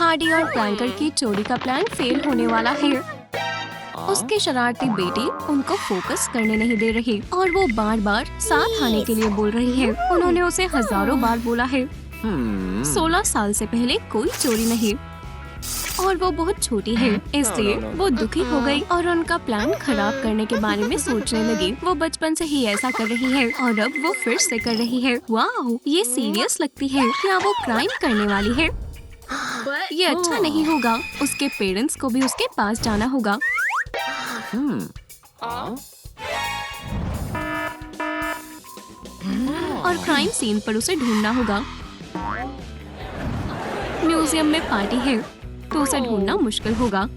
Hardy और प्रैंकर की चोरी का प्लान फेल होने वाला है। उसकी शरारती बेटी उनको फोकस करने नहीं दे रही और वो बार बार साथ आने के लिए बोल रही है। उन्होंने उसे हजारों बार बोला है। 16 साल से पहले कोई चोरी नहीं और वो बहुत छोटी है, इसलिए वो दुखी हो गई और उनका प्लान खराब करने के बारे में सोचने लगी। वो बचपन से ही ऐसा कर रही है और अब वो फिर से कर रही है। वाह, ये सीरियस लगती है। क्या वो क्राइम करने वाली है? ये अच्छा नहीं होगा। उसके पेरेंट्स को भी उसके पास जाना होगा। और क्राइम सीन पर उसे ढूंढना होगा। म्यूजियम में पार्टी है तो उसे ढूंढना मुश्किल होगा।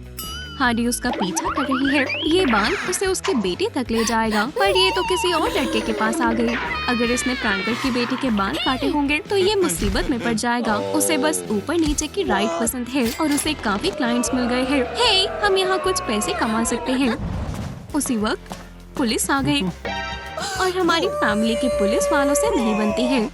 हार्डी उसका पीछा कर रही है। ये बाल उसे उसकी बेटी तक ले जाएगा, पर ये तो किसी और लड़के के पास आ गई। अगर इसने प्रैंकर की बेटी के बाल काटे होंगे तो ये मुसीबत में पड़ जाएगा। उसे बस ऊपर नीचे की राइड पसंद है और उसे काफी क्लाइंट्स मिल गए हैं। हे, हम यहाँ कुछ पैसे कमा सकते हैं। उसी वक्त पुलिस आ गई और हमारी फैमिली की पुलिस वालों से नहीं बनती है,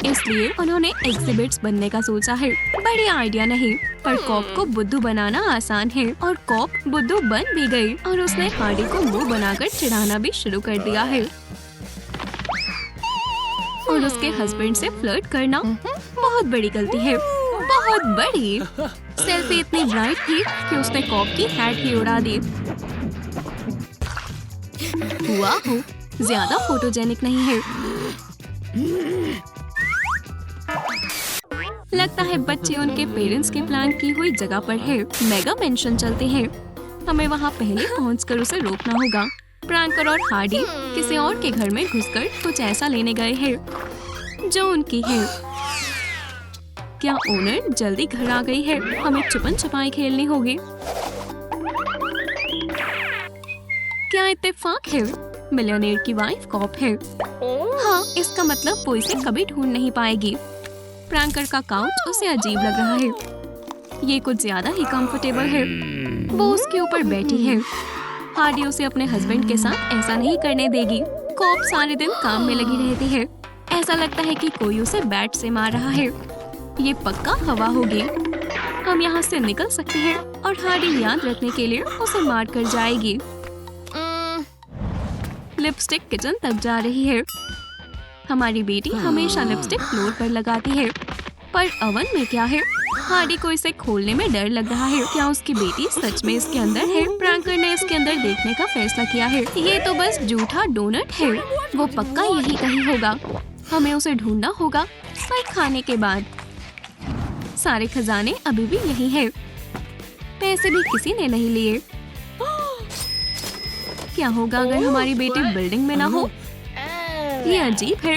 इसलिए उन्होंने एग्जिबिट्स बनने का सोचा है। बढ़िया आइडिया नहीं, पर कॉप को बुद्धू बनाना आसान है और कॉप बुद्धू बन भी गई और उसने हार्डी को मुंह बनाकर चिढ़ाना भी शुरू कर दिया है। और उसके हस्बैंड से फ्लर्ट करना बहुत बड़ी गलती है, बहुत बड़ी। सेल्फी इतनी ब्राइट थी कि उसने कॉप की हैट ही उड़ा दी। वाह, ज्यादा फोटोजेनिक नहीं है। लगता है बच्चे उनके पेरेंट्स के प्लान की हुई जगह पर है। मेगा मेंशन चलते हैं। हमें वहाँ पहले पहुँचकर उसे रोकना होगा। प्रैंकर और हार्डी किसी और के घर में घुसकर कुछ ऐसा लेने गए हैं जो उनकी है। क्या ओनर जल्दी घर आ गई है? हमें छुपन छुपाई खेलनी होगी। क्या इत्तेफाक है, मिलियनेयर की वाइफ कॉप है। हाँ, इसका मतलब वो इसे कभी ढूंढ नहीं पाएगी। प्रैंकर का काउच उसे अजीब लग रहा है। ये कुछ ज्यादा ही कंफर्टेबल है। वो उसके ऊपर बैठी है। हार्डी उसे अपने हस्बैंड के साथ ऐसा नहीं करने देगी। कॉप सारे दिन काम में लगी रहती है। ऐसा लगता है कि कोई उसे बैट से मार रहा है। ये पक्का हवा होगी। हम यहाँ से निकल सकते हैं और हार्डी याद रखने के लिए उसे मार कर जाएगी। लिपस्टिक किचन तक जा रही है। हमारी बेटी हमेशा लिपस्टिक फ्लोर पर लगाती है, पर अवन में क्या है? हार्डी को इसे खोलने में डर लग रहा है। क्या उसकी बेटी सच में इसके अंदर है? प्रैंकर ने इसके अंदर देखने का फैसला किया है। ये तो बस झूठा डोनट है। वो पक्का यही कहीं होगा। हमें उसे ढूंढना होगा, पर खाने के बाद। सारे खजाने अभी भी यही है। पैसे भी किसी ने नहीं लिए। क्या होगा अगर हमारी बेटी बिल्डिंग में ना हो? ये अजीब है।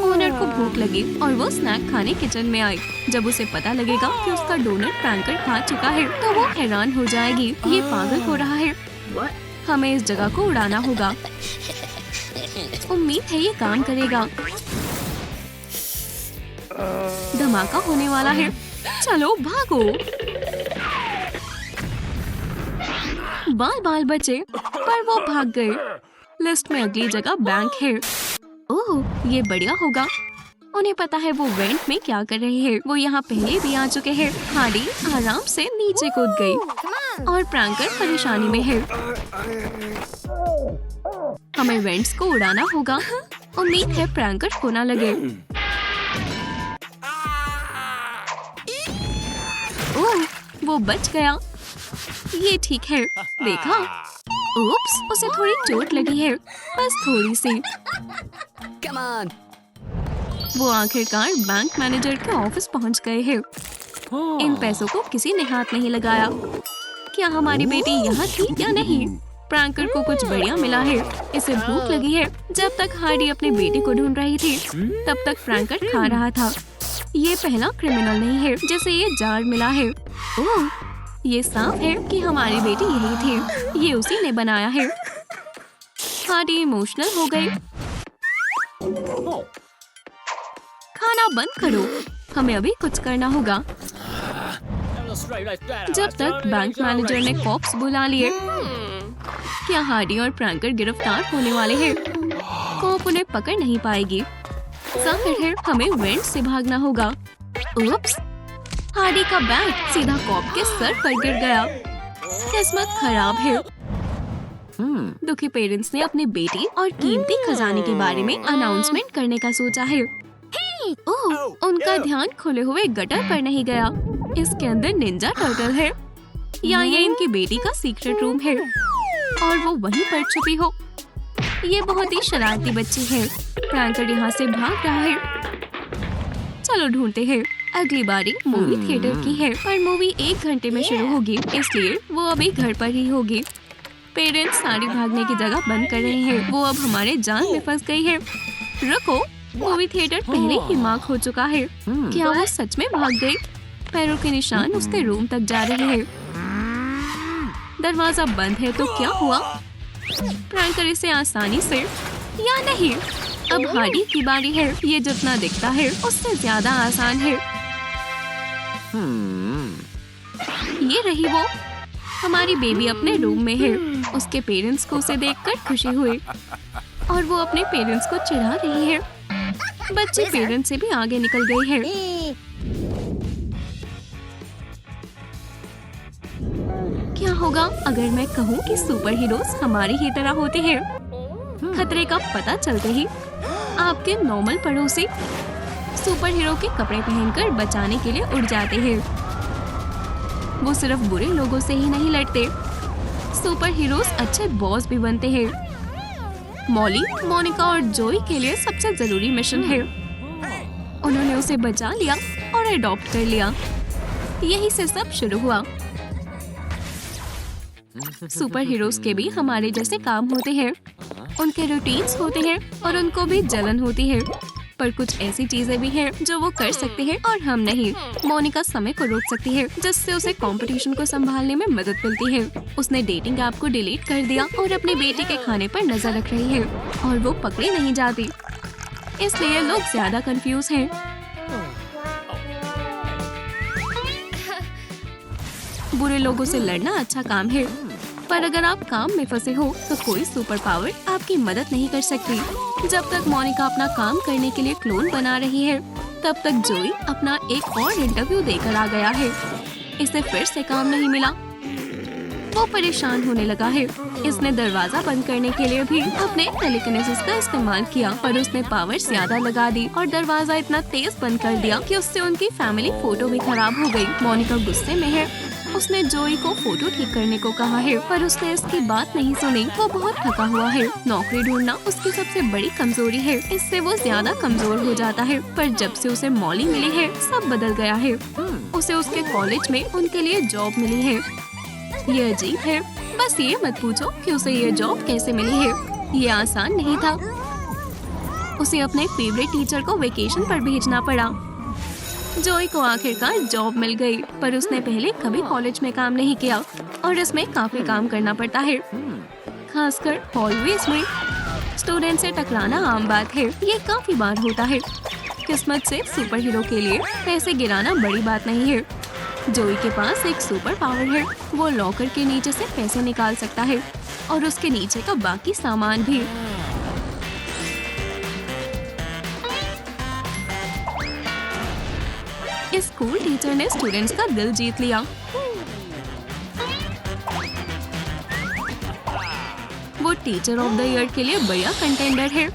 ओनर को भूख लगी और वो स्नैक खाने किचन में आई। जब उसे पता लगेगा कि उसका डोनट प्रैंकर खा चुका है तो वो हैरान हो जाएगी। ये पागल हो रहा है। हमें इस जगह को उड़ाना होगा। उम्मीद है ये काम करेगा। धमाका होने वाला है। चलो भागो। बाल बाल बचे, पर वो भाग गए। लिस्ट में अगली जगह बैंक है। ओह, ये बढ़िया होगा। उन्हें पता है वो वेंट में क्या कर रहे हैं। वो यहाँ पहले भी आ चुके हैं। हार्डी आराम से नीचे कूद गई और प्रैंकर परेशानी में है। हमें वेंट्स को उड़ाना होगा। उम्मीद है प्रैंकर को ना लगे। ओह, वो बच गया। ये ठीक है। देखा? उप्स, उसे थोड़ी चोट लगी है, बस थोड़ी सी। Come on. वो आखिरकार बैंक मैनेजर के ऑफिस पहुंच गए हैं। इन पैसों को किसी ने हाथ नहीं लगाया। क्या हमारी बेटी यहाँ थी या नहीं? प्रैंकर को कुछ बढ़िया मिला है। इसे भूख लगी है। जब तक हार्डी अपनी बेटी को ढूंढ रही थी, तब तक प्रैंकर खा रहा था। ये पहला क्रिमिनल नहीं है जिसे ये जार मिला है। ओह, ये साफ है कि हमारी बेटी यही थी। ये उसी ने बनाया है। हार्डी इमोशनल हो गई। खाना बंद करो, हमें अभी कुछ करना होगा। जब तक बैंक मैनेजर ने कॉप्स बुला लिए। क्या हार्डी और प्रैंकर गिरफ्तार होने वाले हैं? कॉप उन्हें पकड़ नहीं पाएगी। जाहिर है हमें वेंट से भागना होगा। उप्स! हार्डी का बैट सीधा कॉप के सर पर गिर गया। किस्मत खराब है। दुखी पेरेंट्स ने अपने बेटी और कीमती खजाने के बारे में अनाउंसमेंट करने का सोचा है। ओह, उनका ध्यान खुले हुए गटर पर नहीं गया। इसके अंदर निंजा टर्टल है या ये इनकी बेटी का सीक्रेट रूम है और वो वहीं पर छुपी हो। ये बहुत ही शरारती बच्ची है। प्रैंकर यहाँ से भाग रहा है। चलो ढूंढते हैं। अगली बारी मूवी थिएटर की है और मूवी 1 घंटे में शुरू होगी, इसलिए वो अभी घर पर ही होगी। पेरेंट्स सारी भागने की जगह बंद कर रहे हैं। वो अब हमारे जाल में फंस गई है। रुको, मूवी थिएटर पहले ही मार्क हो चुका है। क्या वो सच में भाग गई? पैरों के निशान उसके रूम तक जा रहे हैं। दरवाजा बंद है तो क्या हुआ? प्रैंकर इसे आसानी से या नहीं। अब हार्डी की बारी है। ये जितना दिखता है उससे ज्यादा आसान है। ये रही वो। हमारी बेबी अपने रूम में है। उसके पेरेंट्स को उसे देखकर खुशी हुई और वो अपने पेरेंट्स को चिढ़ा रही है। बच्ची पेरेंट्स से भी आगे निकल गई है। क्या होगा अगर मैं कहूँ कि सुपर हीरोज हमारी ही तरह होते हैं? खतरे का पता चलते ही आपके नॉर्मल पड़ोसी सुपर हीरो के कपड़े पहनकर बचाने के लिए उड़ जाते हैं। वो सिर्फ बुरे लोगों से ही नहीं लड़ते, सुपर हीरोज अच्छे बॉस भी बनते हैं। मॉली, मोनिका और जोई के लिए सबसे जरूरी मिशन है। उन्होंने उसे बचा लिया और अडॉप्ट कर लिया। यही से सब शुरू हुआ। सुपर हीरोज के भी हमारे जैसे काम होते हैं। उनके रूटीन्स होते हैं और उनको भी जलन होती है। पर कुछ ऐसी चीजें भी हैं जो वो कर सकते हैं और हम नहीं। मोनिका समय को रोक सकती है, जिससे उसे कंपटीशन को संभालने में मदद मिलती है। उसने डेटिंग ऐप को डिलीट कर दिया और अपनी बेटी के खाने पर नजर रख रही है और वो पकड़ी नहीं जाती। इसलिए लोग ज्यादा कंफ्यूज हैं। बुरे लोगों से लड़ना अच्छा काम है, पर अगर आप काम में फंसे हो तो कोई सुपर पावर आपकी मदद नहीं कर सकती। जब तक मोनिका अपना काम करने के लिए क्लोन बना रही है, तब तक जोई अपना एक और इंटरव्यू देकर आ गया है। इसे फिर से काम नहीं मिला। वो परेशान होने लगा है। इसने दरवाजा बंद करने के लिए भी अपने टेलीकिनेसिस का इस्तेमाल किया, पर उसने पावर ज्यादा लगा दी और दरवाजा इतना तेज बंद कर दिया कि उससे उनकी फैमिली फोटो भी खराब हो गई। मोनिका गुस्से में है। उसने जोई को फोटो ठीक करने को कहा है, पर उसने इसकी बात नहीं सुनी। वो बहुत थका हुआ है। नौकरी ढूंढना उसकी सबसे बड़ी कमजोरी है। इससे वो ज्यादा कमजोर हो जाता है। पर जब से उसे मॉली मिली है, सब बदल गया है। उसे उसके कॉलेज में उनके लिए जॉब मिली है। ये अजीब है। बस ये मत पूछो कि उसे ये जॉब कैसे मिली है। ये आसान नहीं था। उसे अपने फेवरेट टीचर को वेकेशन पर भेजना पड़ा। जोई को आखिरकार जॉब मिल गई, पर उसने पहले कभी कॉलेज में काम नहीं किया और इसमें काफी काम करना पड़ता है, खासकर हॉलवेज में। स्टूडेंट से टकराना आम बात है। ये काफी बार होता है। किस्मत से सुपर हीरो के लिए पैसे गिराना बड़ी बात नहीं है। जोई के पास एक सुपर पावर है। वो लॉकर के नीचे से पैसे निकाल सकता है और उसके नीचे का बाकी सामान भी। स्कूल टीचर ने स्टूडेंट्स का दिल जीत लिया। वो टीचर ऑफ द ईयर के लिए बढ़िया कंटेंडर है।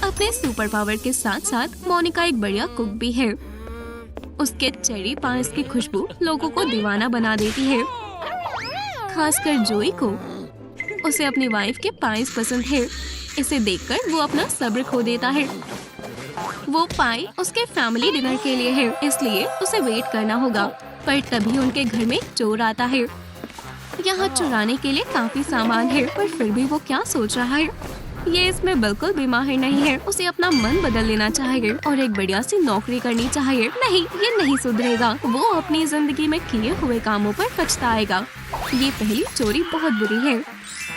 अपने सुपर पावर के साथ साथ मोनिका एक बढ़िया कुक भी है। उसके चेरी पाइस की खुशबू लोगों को दीवाना बना देती है, खासकर जोई को। उसे अपनी वाइफ के पाइस पसंद है। इसे देखकर वो अपना सब्र खो देता है। वो पाई उसके फैमिली डिनर के लिए है, इसलिए उसे वेट करना होगा। पर तभी उनके घर में चोर आता है। यहाँ चुराने के लिए काफी सामान है, पर फिर भी वो क्या सोच रहा है? ये इसमें बिल्कुल भी माहिर नहीं है। उसे अपना मन बदल लेना चाहिए और एक बढ़िया सी नौकरी करनी चाहिए। नहीं, ये नहीं सुधरेगा। वो अपनी जिंदगी में किए हुए कामों पर पछताएगा। ये पहली चोरी बहुत बुरी है।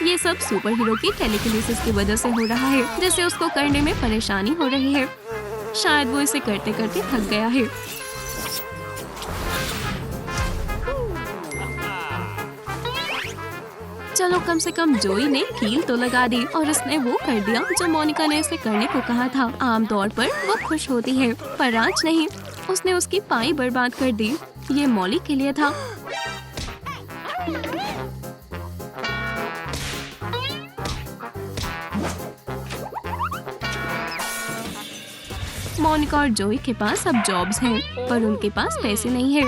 ये सब सुपर हीरो की टेलीकिनेसिस की वजह से हो रहा है, जिसे उसको करने में परेशानी हो रही है। शायद वो इसे करते करते थक गया है। चलो कम से कम जोई ने कील तो लगा दी और उसने वो कर दिया जो मोनिका ने उसे करने को कहा था। आमतौर पर वो खुश होती है पर आज नहीं, उसने उसकी पाई बर्बाद कर दी। ये मॉली के लिए था। मोनिका और जोई के पास अब जॉब्स हैं, पर उनके पास पैसे नहीं है।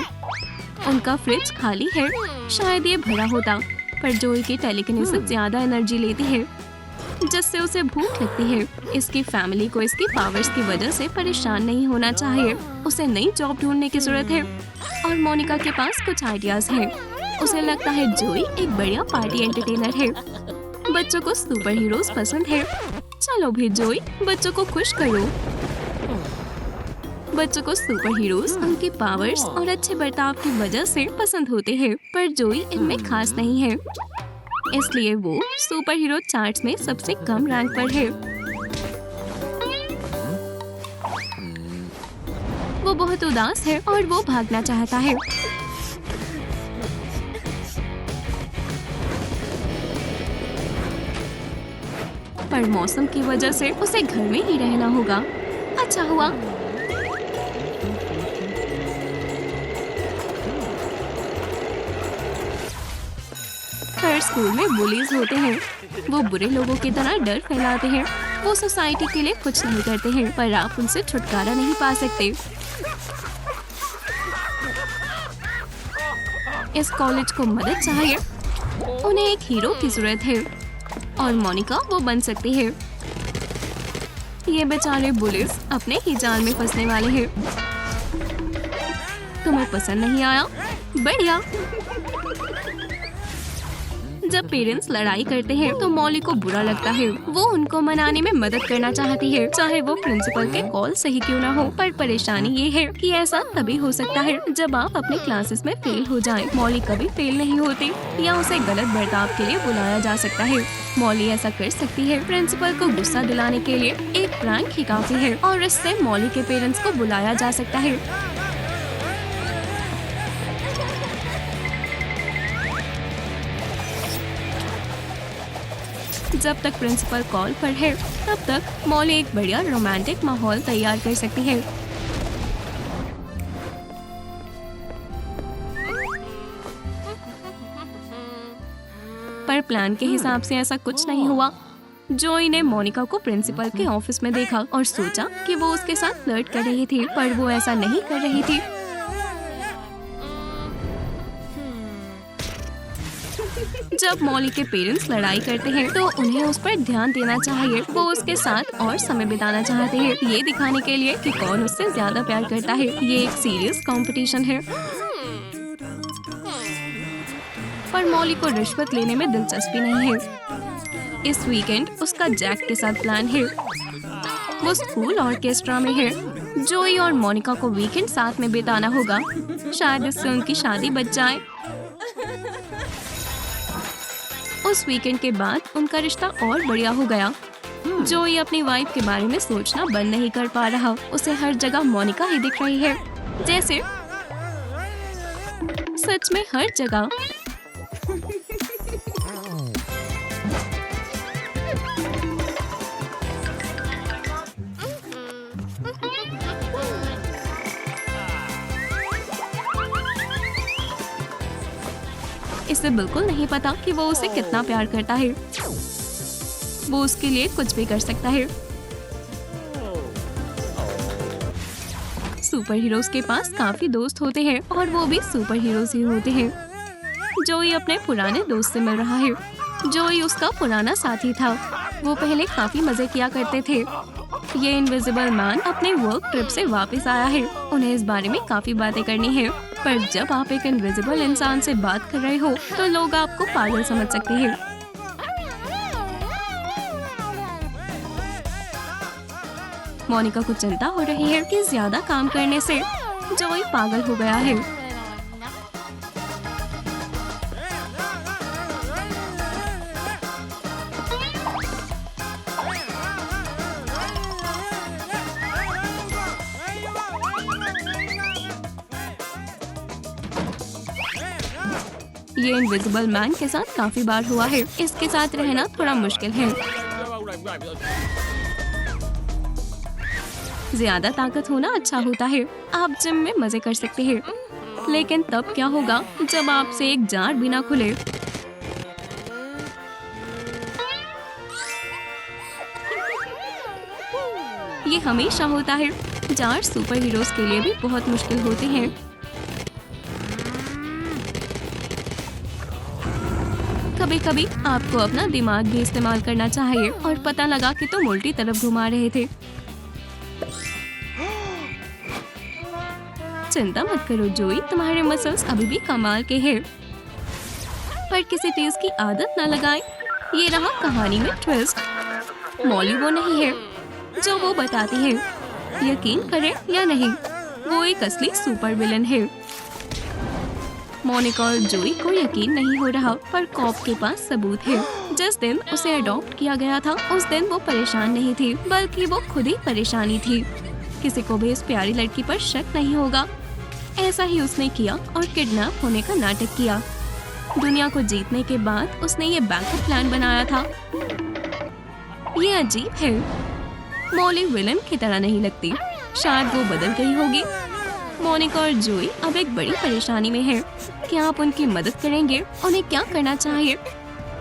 उनका फ्रिज खाली है, शायद ये भरा होता, पर जोई की टेलीकिनेसिस ज्यादा एनर्जी लेती है जिससे उसे भूख लगती है। इसकी फैमिली को इसकी पावर्स की वजह से परेशान नहीं होना चाहिए। उसे नई जॉब ढूंढने की जरूरत है और मोनिका के पास कुछ आइडियाज हैं। उसे लगता है जोई एक बढ़िया पार्टी एंटरटेनर है। बच्चों को सुपर हीरोज पसंद है। चलो भी जोई, बच्चों को खुश करो। बच्चों को सुपर हीरोज उनकी पावर्स और अच्छे बर्ताव की वजह से पसंद होते हैं, पर जोई इनमें खास नहीं है, इसलिए वो सुपर हीरो चार्ट्स में सबसे कम रैंक पर है। वो बहुत उदास है और वो भागना चाहता है। पर मौसम की वजह से उसे घर में ही रहना होगा। अच्छा हुआ। हर स्कूल में बुलीज होते हैं। वो बुरे लोगों की तरह डर फैलाते हैं। वो सोसाइटी के लिए कुछ नहीं करते हैं, पर आप उनसे छुटकारा नहीं पा सकते। इस कॉलेज को मदद चाहिए। उन्हें एक हीरो की जरूरत है और मोनिका वो बन सकती है। ये बेचारे बुलीज अपने ही जाल में फंसने वाले हैं। तुम्हें पसंद नहीं आया? बढ़िया। जब पेरेंट्स लड़ाई करते हैं तो मॉली को बुरा लगता है। वो उनको मनाने में मदद करना चाहती है, चाहे वो प्रिंसिपल के कॉल सही क्यों ना हो। पर परेशानी ये है कि ऐसा तभी हो सकता है जब आप अपने क्लासेस में फेल हो जाएं। मॉली कभी फेल नहीं होती या उसे गलत बर्ताव के लिए बुलाया जा सकता है। मॉली ऐसा कर सकती है। प्रिंसिपल को गुस्सा दिलाने के लिए एक प्रैंक ही काफी है और इससे मॉली के पेरेंट्स को बुलाया जा सकता है। जब तक प्रिंसिपल कॉल पर है तब तक मॉली एक बढ़िया रोमांटिक माहौल तैयार कर सकती है। पर प्लान के हिसाब से ऐसा कुछ नहीं हुआ। जोई ने मोनिका को प्रिंसिपल के ऑफिस में देखा और सोचा कि वो उसके साथ फ्लर्ट कर रही थी, पर वो ऐसा नहीं कर रही थी। जब मॉली के पेरेंट्स लड़ाई करते हैं तो उन्हें उस पर ध्यान देना चाहिए। वो उसके साथ और समय बिताना चाहते हैं, ये दिखाने के लिए कि कौन उससे ज्यादा प्यार करता है। ये एक सीरियस कंपटीशन है। पर मॉली को रिश्वत लेने में दिलचस्पी नहीं है। इस वीकेंड उसका जैक के साथ प्लान है। वो स्कूल ऑर्केस्ट्रा में है। जोई और मोनिका को वीकेंड साथ में बिताना होगा। शायद इससे उनकी शादी बच जाए। उस वीकेंड के बाद उनका रिश्ता और बढ़िया हो गया। जोई अपनी वाइफ के बारे में सोचना बंद नहीं कर पा रहा। उसे हर जगह मोनिका ही दिख रही है, जैसे सच में हर जगह। इसे बिल्कुल नहीं पता कि वो उसे कितना प्यार करता है। वो उसके लिए कुछ भी कर सकता है। सुपर हीरोज के पास काफी दोस्त होते हैं और वो भी सुपर हीरोज ही होते हैं। जोई अपने पुराने दोस्त से मिल रहा है। जोई उसका पुराना साथी था। वो पहले काफी मजे किया करते थे। ये इनविजिबल मैन अपने वर्क ट्रिप से वापस आया है। उन्हें इस बारे में काफी बातें करनी है, पर जब आप एक इनविजिबल इंसान से बात कर रहे हो तो लोग आपको पागल समझ सकते हैं। मोनिका को चिंता हो रही है कि ज्यादा काम करने से जोई पागल हो गया है। ये इनविजिबल मैन के साथ काफी बार हुआ है। इसके साथ रहना थोड़ा मुश्किल है। ज्यादा ताकत होना अच्छा होता है। आप जिम में मजे कर सकते हैं, लेकिन तब क्या होगा जब आपसे एक जार भी ना खुले। ये हमेशा होता है। जार सुपर हीरोज के लिए भी बहुत मुश्किल होते हैं। कभी कभी आपको अपना दिमाग भी इस्तेमाल करना चाहिए। और पता लगा कि तुम उल्टी तरफ घुमा रहे थे। चिंता मत करो जोई, तुम्हारे मसल्स अभी भी कमाल के हैं। पर किसी चीज की आदत न लगाएं। ये रहा कहानी में ट्विस्ट। मॉली वो नहीं है जो वो बताती है। यकीन करें या नहीं, वो एक असली सुपर विलन है। मोनिका और जोई को यकीन नहीं हो रहा, पर कॉप के पास सबूत है। जिस दिन उसे अडॉप्ट किया गया था, उस दिन वो परेशान नहीं थी, बल्कि वो खुद ही परेशानी थी। किसी को भी इस प्यारी लड़की पर शक नहीं होगा। ऐसा ही उसने किया और किडनैप होने का नाटक किया। दुनिया को जीतने के बाद उसने ये बैकअप प्लान बनाया था। ये अजीब है। मॉली विलन की तरह नहीं लगती। शायद वो बदल गई होगी। मोनिका और जोई अब एक बड़ी परेशानी में है। क्या आप उनकी मदद करेंगे? उन्हें क्या करना चाहिए?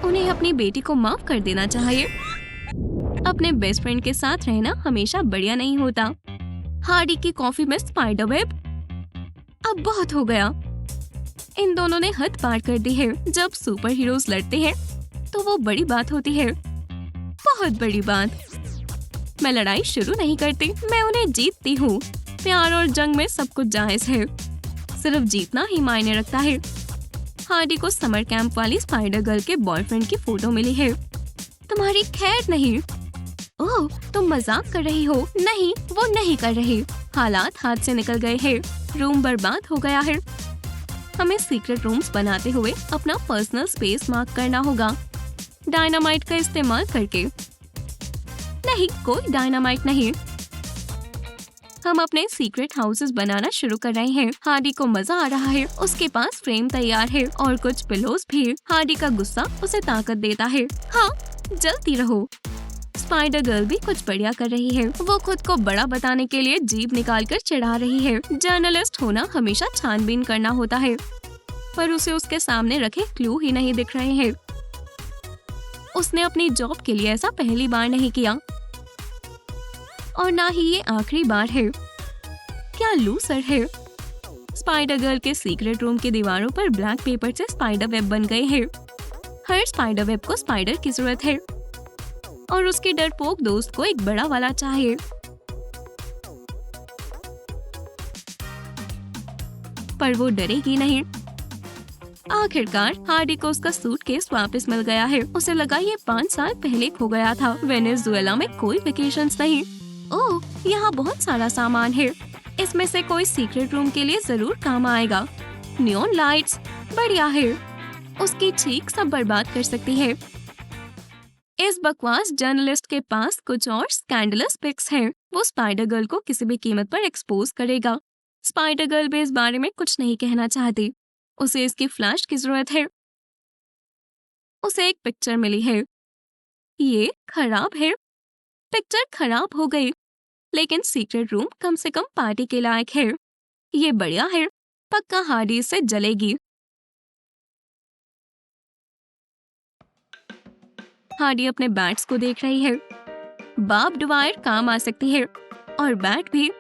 उन्हें अपनी बेटी को माफ कर देना चाहिए। अपने बेस्ट फ्रेंड के साथ रहना हमेशा बढ़िया नहीं होता। हार्डी की कॉफी में स्पाइडर वेब। अब बहुत हो गया। इन दोनों ने हद पार कर दी है। जब सुपर हीरोज लड़ते हैं तो वो बड़ी बात होती है, बहुत बड़ी बात। मैं लड़ाई शुरू नहीं करती, मैं उन्हें जीतती हूँ। प्यार और जंग में सब कुछ जायज है, सिर्फ जीतना ही मायने रखता है। हार्डी को समर कैंप वाली स्पाइडर गर्ल के बॉयफ्रेंड की फोटो मिली है। तुम्हारी खैर नहीं। ओह, तुम मजाक कर रही हो? नहीं, वो नहीं कर रही। हालात हाथ से निकल गए हैं। रूम बर्बाद हो गया है। हमें सीक्रेट रूम्स बनाते हुए अपना पर्सनल स्पेस मार्क करना होगा, डायनामाइट का इस्तेमाल करके। नहीं, कोई डायनामाइट नहीं। हम अपने सीक्रेट हाउसेस बनाना शुरू कर रहे हैं। हार्डी को मजा आ रहा है। उसके पास फ्रेम तैयार है और कुछ पिलोस भी। हार्डी का गुस्सा उसे ताकत देता है। हाँ, जल्दी रहो। स्पाइडर गर्ल भी कुछ बढ़िया कर रही है। वो खुद को बड़ा बताने के लिए जीभ निकालकर चिढ़ा रही है। जर्नलिस्ट होना हमेशा छानबीन करना होता है, पर उसे उसके सामने रखे क्लू ही नहीं दिख रहे हैं। उसने अपनी जॉब के लिए ऐसा पहली बार नहीं किया, और ना ही ये आखिरी बार है। क्या लूसर है। स्पाइडर गर्ल के सीक्रेट रूम की दीवारों पर ब्लैक पेपर से स्पाइडर वेब बन गए हैं। हर स्पाइडर वेब को स्पाइडर की जरूरत है, और उसके डरपोक दोस्त को एक बड़ा वाला चाहिए। पर वो डरेगी नहीं। आखिरकार हार्डी को उसका सूटकेस वापस मिल गया है। उसे लगा ये 5 साल पहले खो गया था। वेनेजुएला में कोई वेकेशंस नहीं। ओह, यहाँ बहुत सारा सामान है। इसमें से कोई सीक्रेट रूम के लिए जरूर काम आएगा। नियॉन लाइट्स, बढ़िया है। उसकी चीख सब बर्बाद कर सकती है। इस बकवास जर्नलिस्ट के पास कुछ और स्कैंडलस पिक्स हैं। वो स्पाइडर गर्ल को किसी भी कीमत पर एक्सपोज करेगा। स्पाइडर गर्ल भी इस बारे में कुछ नहीं कहना चाहती। उसे इसकी फ्लैश की जरूरत है। उसे एक पिक्चर मिली है। ये खराब है। पिक्चर खराब हो गई, लेकिन सीक्रेट रूम कम से कम पार्टी के लायक है। ये बढ़िया है। पक्का हार्डी से जलेगी। हार्डी अपने बैट्स को देख रही है। बार्ब वायर काम आ सकती है, और बैट भी।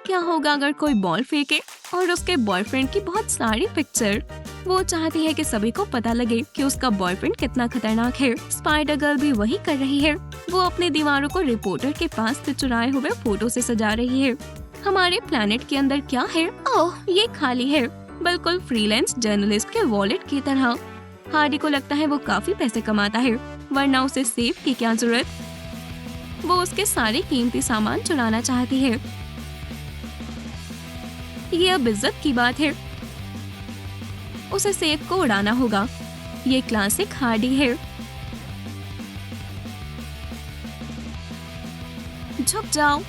क्या होगा अगर कोई बॉल फेंके और उसके बॉयफ्रेंड की बहुत सारी पिक्चर? वो चाहती है कि सभी को पता लगे कि उसका बॉयफ्रेंड कितना खतरनाक है। स्पाइडर गर्ल भी वही कर रही है। वो अपनी दीवारों को रिपोर्टर के पास से चुराए हुए फोटो से सजा रही है। हमारे प्लेनेट के अंदर क्या है? ओह, ये खाली है, बिल्कुल फ्रीलांस जर्नलिस्ट के वॉलेट की तरह। हार्डी को लगता है वो काफी पैसे कमाता है, वरना उसे सेफ की क्या जरूरत। वो उसके सारे कीमती सामान चुराना चाहती है। ये अब इज्जत की बात है। उसे सेफ को उड़ाना होगा। ये क्लासिक हार्डी है। झुक जाओ।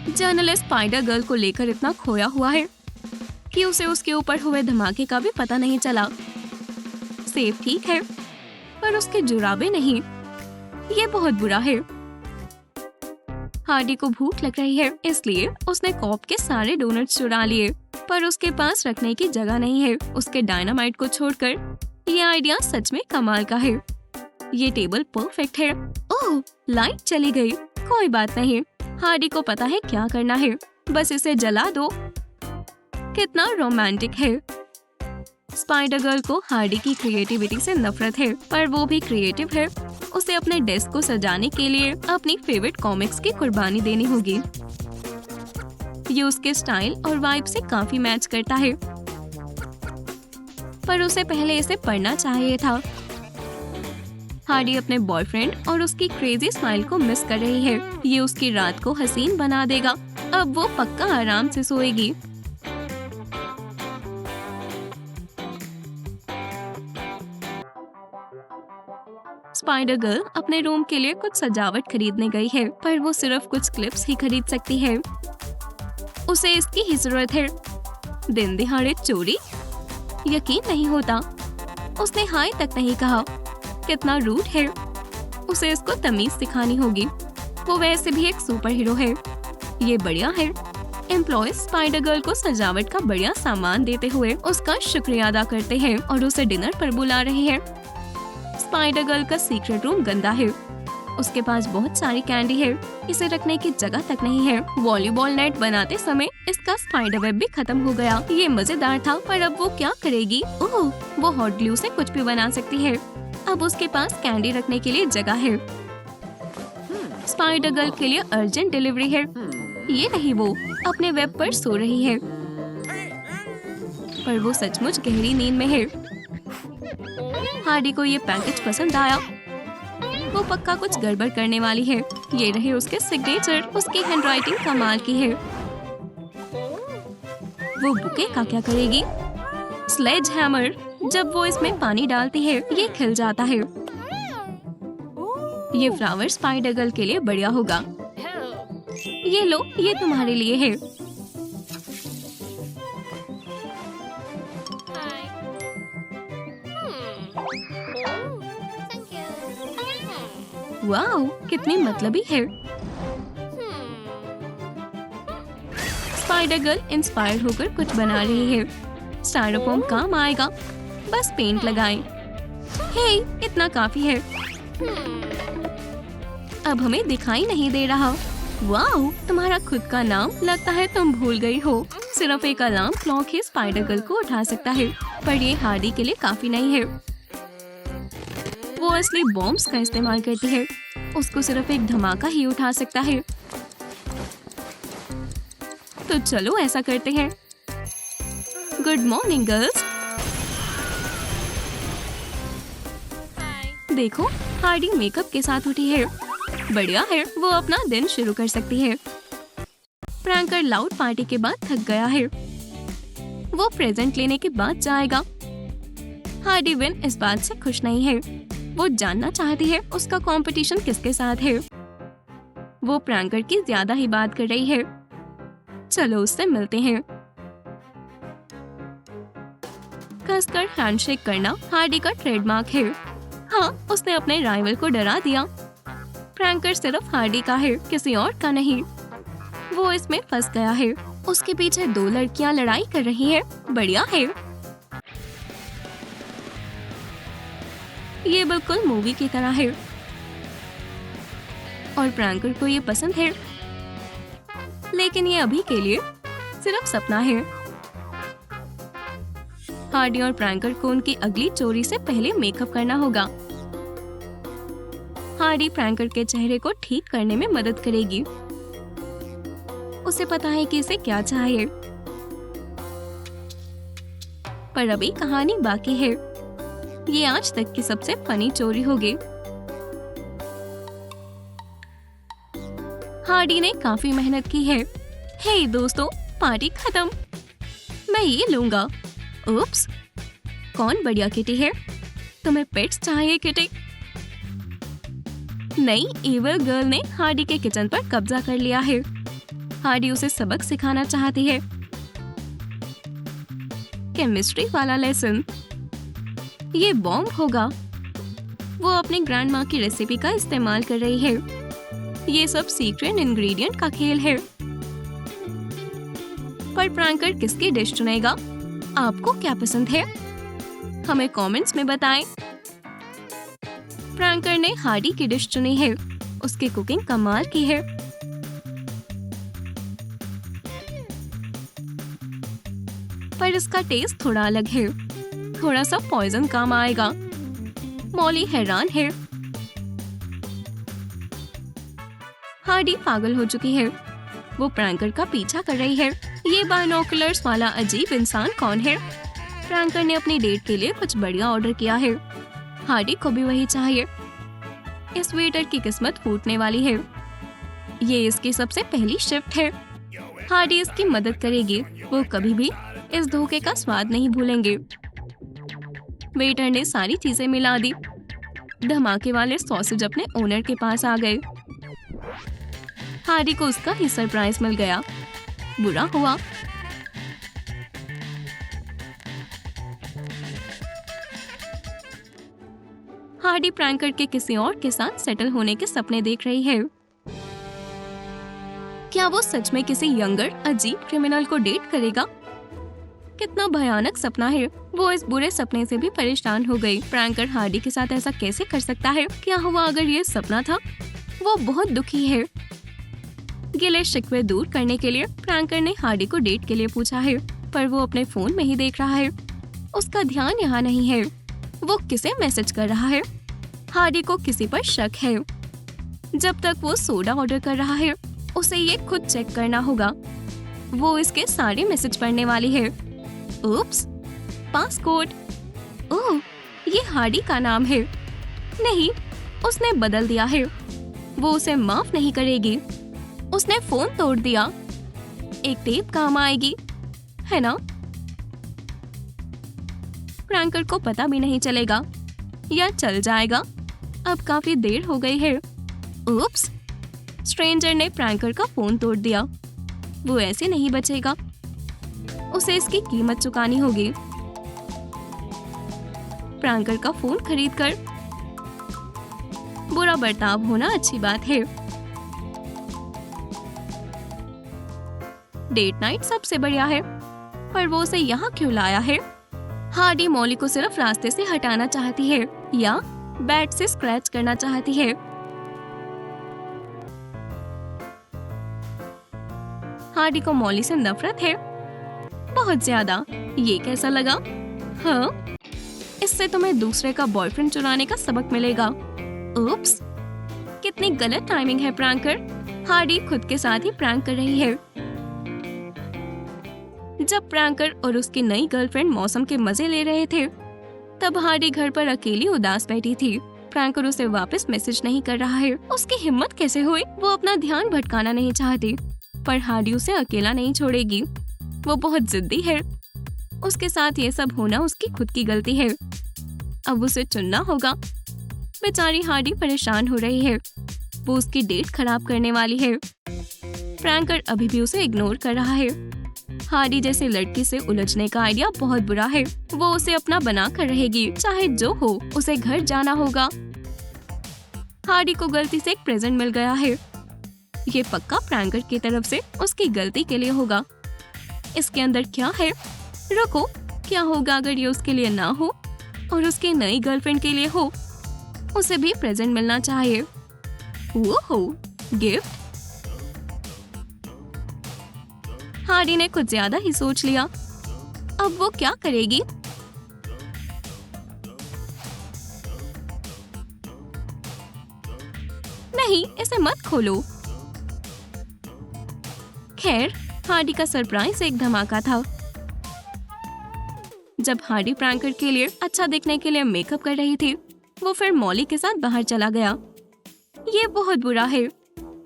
जर्नलिस्ट स्पाइडर गर्ल को लेकर इतना खोया हुआ है कि उसे उसके ऊपर हुए धमाके का भी पता नहीं चला। सेब ठीक है, पर उसके जुराबे नहीं। ये बहुत बुरा है। हार्डी को भूख लग रही है, इसलिए उसने कॉप के सारे डोनट्स चुरा लिए, पर उसके पास रखने की जगह नहीं है। उसके डायनामाइट को छोड़कर ये आइडिया सच में कमाल का है। ये टेबल परफेक्ट है। ओह, लाइट चली गई। कोई बात नहीं, हार्डी को पता है क्या करना है। बस इसे जला दो। कितना रोमांटिक है। स्पाइडर गर्ल को हार्डी की क्रिएटिविटी से नफरत है, पर वो भी क्रिएटिव है। उसे अपने डेस्क को सजाने के लिए अपनी फेवरेट कॉमिक्स की कुर्बानी देनी होगी। ये उसके स्टाइल और वाइब से काफी मैच करता है, पर उसे पहले इसे पढ़ना चाहिए था। हार्डी अपने बॉयफ्रेंड और उसकी क्रेजी स्माइल को मिस कर रही है। ये उसकी रात को हसीन बना देगा। अब वो पक्का आराम से सोएगी। स्पाइडर गर्ल अपने रूम के लिए कुछ सजावट खरीदने गई है, पर वो सिर्फ कुछ क्लिप्स ही खरीद सकती है। उसे इसकी ही जरूरत है। दिन दिहाड़े चोरी? यकीन नहीं होता। उसने हाय तक नहीं कहा। कितना रूड है। उसे इसको तमीज सिखानी होगी। वो वैसे भी एक सुपर हीरो है। ये बढ़िया है। एम्प्लॉयज स्पाइडर गर्ल को सजावट का बढ़िया सामान देते हुए उसका शुक्रिया अदा करते हैं और उसे डिनर पर बुला रहे हैं। स्पाइडर गर्ल का सीक्रेट रूम गंदा है। उसके पास बहुत सारी कैंडी है। इसे रखने की जगह तक नहीं है। वॉलीबॉल नेट बनाते समय इसका स्पाइडर वेब भी खत्म हो गया। ये मजेदार था, पर अब वो क्या करेगी? ओह, वो हॉट ग्लू से कुछ भी बना सकती है। अब उसके पास कैंडी रखने के लिए जगह है। स्पाइडर गर्ल के लिए अर्जेंट डिलीवरी है। ये नहीं, वो अपने वेब पर सो रही है, पर वो सचमुच गहरी नींद में है। हार्डी को ये पैकेज पसंद आया। वो पक्का कुछ गड़बड़ करने वाली है। ये रहे उसके सिग्नेचर। उसकी हैंडराइटिंग कमाल की है। वो बुके का क्या करेगी? Sledge hammer. जब वो इसमें पानी डालती है, ये खिल जाता है। ये फ्लावर स्पाइडर गर्ल के लिए बढ़िया होगा। ये लो, ये तुम्हारे लिए है। वाओ, कितनी मतलबी है। स्पाइडर गर्ल इंस्पायर्ड होकर कुछ बना रही है। स्टाइरोफोम काम आएगा, बस पेंट लगाएं। हे, इतना काफी है। अब हमें दिखाई नहीं दे रहा। वाओ, तुम्हारा खुद का नाम? लगता है तुम भूल गई हो। सिर्फ एक अलार्म क्लॉक ही स्पाइडर गर्ल को उठा सकता है, पर ये हार्डी के लिए काफी नहीं है। वो असली बॉम्ब्स का इस्तेमाल करती है। उसको सिर्फ एक धमाका ही उठा सकता है। तो चलो ऐसा करते हैं। Good morning girls. देखो, हार्डी मेकअप के साथ उठी है। बढ़िया है, वो अपना दिन शुरू कर सकती है। प्रैंकर लाउड पार्टी के बाद थक गया है। वो प्रेजेंट लेने के बाद जाएगा। हार्डी विन इस बात से खुश नहीं है। वो जानना चाहती है उसका कंपटीशन किसके साथ है। वो प्रैंकर की ज्यादा ही बात कर रही है। चलो उससे मिलते हैं। कसकर हैंडशेक करना हार्डी का ट्रेडमार्क है। हाँ, उसने अपने राइवल को डरा दिया। प्रैंकर सिर्फ हार्डी का है, किसी और का नहीं। वो इसमें फंस गया है। उसके पीछे दो लड़कियां लड़ाई कर रही हैं। बढ़िया है। ये बिल्कुल मूवी की तरह है और प्रैंकर को ये पसंद है, लेकिन ये अभी के लिए सिर्फ सपना है। हार्डी और प्रैंकर को उनकी अगली चोरी से पहले मेकअप करना होगा। हार्डी प्रैंकर के चेहरे को ठीक करने में मदद करेगी। उसे पता है कि इसे क्या चाहिए, पर अभी कहानी बाकी है। ये आज तक की सबसे फनी चोरी होगी। हार्डी ने काफी मेहनत की है। हे दोस्तों, पार्टी खत्म। मैं ये लूंगा। उप्स, कौन बढ़िया किटी है? तुम्हें पेट्स चाहिए किटी? नई इविल गर्ल ने हार्डी के किचन पर कब्जा कर लिया है। हार्डी उसे सबक सिखाना चाहती है, केमिस्ट्री वाला लेसन। ये बॉम्ब होगा। वो अपने ग्रैंड माँ की रेसिपी का इस्तेमाल कर रही है। ये सब सीक्रेट इंग्रेडिएंट का खेल है। पर प्रैंकर किसकी डिश चुनेगा? आपको क्या पसंद है? हमें कमेंट्स में बताएं। प्रैंकर ने हार्डी की डिश चुनी है। उसकी कुकिंग कमाल की है। पर इसका टेस्ट थोड़ा अलग है। थोड़ा सा पॉइजन काम आएगा। मॉली हैरान है। हार्डी पागल हो चुकी है। वो प्रैंकर का पीछा कर रही है। ये बाइनोकुलर्स वाला अजीब इंसान कौन है? प्रैंकर ने अपनी डेट के लिए कुछ बढ़िया ऑर्डर किया है। हार्डी को भी वही चाहिए। इस वेटर की किस्मत फूटने वाली है। ये इसकी सबसे पहली शिफ्ट है। हार्डी इसकी मदद करेगी। वो कभी भी इस धोखे का स्वाद नहीं भूलेंगे। वेटर ने सारी चीजें मिला दी। धमाके वाले सॉसेज अपने ओनर के पास आ गए। हार्डी को उसका ही सरप्राइज मिल गया। बुरा हुआ। हार्डी प्रैंकर के किसी और के साथ सेटल होने के सपने देख रही है। क्या वो सच में किसी यंगर अजीब क्रिमिनल को डेट करेगा? कितना भयानक सपना है। वो इस बुरे सपने से भी परेशान हो गई। प्रैंकर हार्डी के साथ ऐसा कैसे कर सकता है? क्या हुआ अगर ये सपना था? वो बहुत दुखी है। गिले शिकवे दूर करने के लिए प्रैंकर ने हार्डी को डेट के लिए पूछा है, पर वो अपने फोन में ही देख रहा है। उसका ध्यान यहाँ नहीं है। वो किसे मैसेज कर रहा है? हार्डी को किसी पर शक है। जब तक वो सोडा ऑर्डर कर रहा है, उसे ये खुद चेक करना होगा। वो इसके सारे मैसेज पढ़ने वाली है। उप्स, पासकोड। ओह, ये हार्डी का नाम है। नहीं, उसने बदल दिया है। वो उसे माफ नहीं करेगी। उसने फोन तोड़ दिया। एक टेप काम आएगी, है ना? प्रैंकर को पता भी नहीं चलेगा या चल जाएगा। अब काफी देर हो गई है। उप्स, स्ट्रेंजर ने प्रैंकर का फोन तोड़ दिया। वो ऐसे नहीं बचेगा। उसे इसकी कीमत चुकानी होगी। प्रैंकर का फोन खरीदकर। बुरा बर्ताव होना अच्छी बात है। डेट नाइट सबसे बढ़िया है, पर वो उसे यहाँ क्यों लाया है? हार्डी मॉली को सिर्फ रास्ते से हटाना चाहती है या बैट से स्क्रैच करना चाहती है। हार्डी को मॉली से नफरत है, बहुत ज्यादा। ये कैसा लगा? हाँ, इससे तुम्हें दूसरे का बॉयफ्रेंड चुराने का सबक मिलेगा। उप्स, कितनी गलत टाइमिंग है प्रैंकर। हार्डी खुद के साथ ही प्रैंक कर रही है। जब प्रैंकर और उसकी नई गर्लफ्रेंड मौसम के मजे ले रहे थे, तब हार्डी घर पर अकेली उदास बैठी थी। प्रैंकर उसे वापस मैसेज नहीं कर रहा है। उसकी हिम्मत कैसे हुई? वो अपना ध्यान भटकाना नहीं चाहती, पर हार्डी उसे अकेला नहीं छोड़ेगी। वो बहुत जिद्दी है। उसके साथ ये सब होना उसकी खुद की गलती है। अब उसे चुनना होगा। बेचारी हार्डी परेशान हो रही है। वो उसकी डेट खराब करने वाली है। प्रैंकर अभी भी उसे इग्नोर कर रहा है। हार्डी जैसे लड़की से उलझने का आइडिया बहुत बुरा है। वो उसे अपना बना कर रहेगी, चाहे जो हो। उसे घर जाना होगा। हार्डी को गलती से एक प्रेजेंट मिल गया है। ये पक्का प्रैंकर की तरफ से उसकी गलती के लिए होगा। इसके अंदर क्या है? रुको, क्या होगा अगर ये उसके लिए ना हो और उसकी नई गर्लफ्रेंड के लिए हो? उसे भी प्रेजेंट मिलना चाहिए। ओहो, गिफ्ट। हार्डी ने कुछ ज्यादा ही सोच लिया। अब वो क्या करेगी? नहीं, इसे मत खोलो। खैर, हार्डी का सरप्राइज एक धमाका था। जब हार्डी प्रैंकर के लिए अच्छा दिखने के लिए मेकअप कर रही थी, वो फिर मॉली के साथ बाहर चला गया। ये बहुत बुरा है।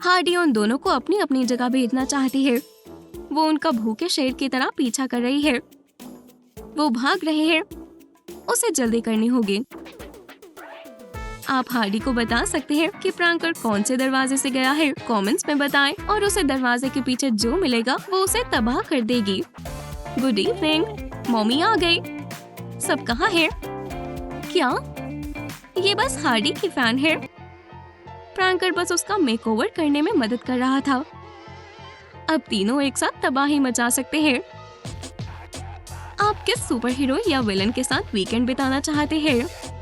हार्डी उन दोनों को अपनी अपनी जगह भेजना चाहती है। वो उनका भूखे शेर की तरह पीछा कर रही है। वो भाग रहे हैं। उसे जल्दी करनी होगी। आप हार्डी को बता सकते हैं कि प्रैंकर कौन से दरवाजे से गया है। कमेंट्स में बताएं और उसे दरवाजे के पीछे जो मिलेगा वो उसे तबाह कर देगी। गुड इवनिंग, मम्मी आ गई। सब कहाँ है? क्या ये बस हार्डी की फैन है? प्रैंकर बस उसका मेकओवर करने में मदद कर रहा था। अब तीनों एक साथ तबाही मचा सकते हैं। आप किस सुपर हीरो या विलन के साथ वीकेंड बिताना चाहते हैं?